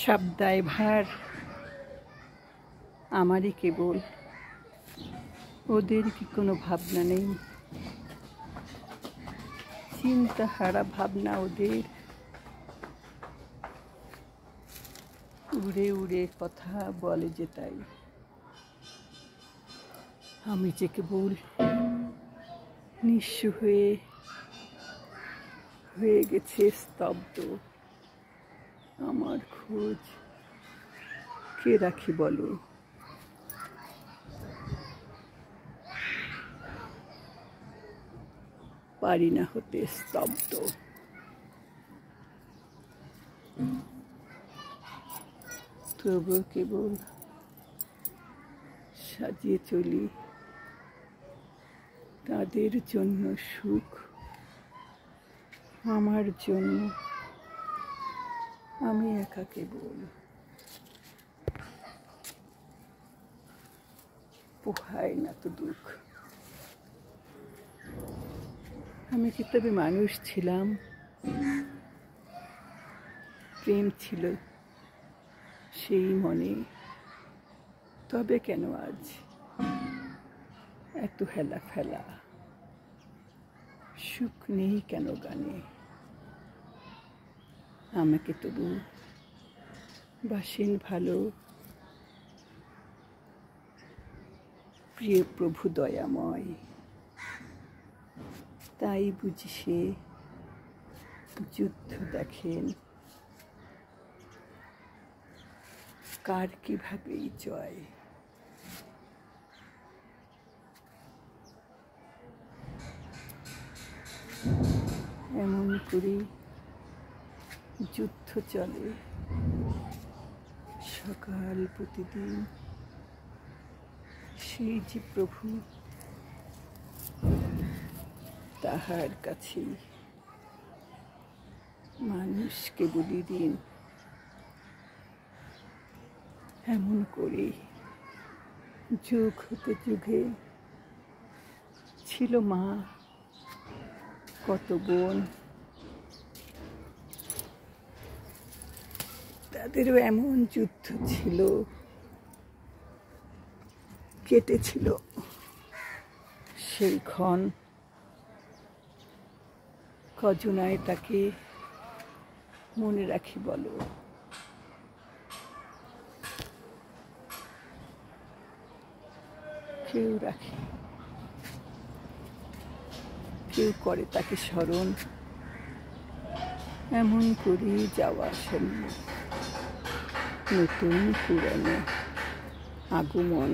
সব দায়ভার আমারই কেবল, ওদের কি কোনো ভাবনা নেই? চিন্তাহারা ভাবনা ওদের, উড়ে উড়ে কথা বলে যে তাই। আমি যে কেবল নিঃস্ব হয়ে গেছে স্তব্ধ। আমার খোঁজ কে রাখি বলো? পারি না হতে স্তব্ধ। তবু কেবল সাজিয়ে চলি তাদের জন্য সুখ, আমার জন্য আমি একা কেবল পোহাই না তো দুঃখ। আমি কি তবে মানুষ ছিলাম? প্রেম ছিল সেই মনে, তবে কেন আজ এত হেলা ফেলা? সুখ নেই কেন গানে? আমাকে তবু বাসেন ভালো প্রিয় প্রভু দয়াময়, তাই বুঝি সে যুদ্ধ দেখেন কার কিভাবেই জয়। এমন করে যুদ্ধ চলে সকাল প্রতিদিন। সেই যে প্রভু, তাহার কাছেই মানুষকে বলি দিন। এমন করে যুগ হতে যুগে ছিল মা, কত বোন, তাদেরও এমন যুদ্ধ ছিল, কেটেছিল সেই ক্ষণ। কজনায় তাকে মনে রাখি বলো? কেউ রাখে, কেউ করে তাকে স্মরণ। এমন করে যাওয়া আসেন নতুন পুরানো আগমন।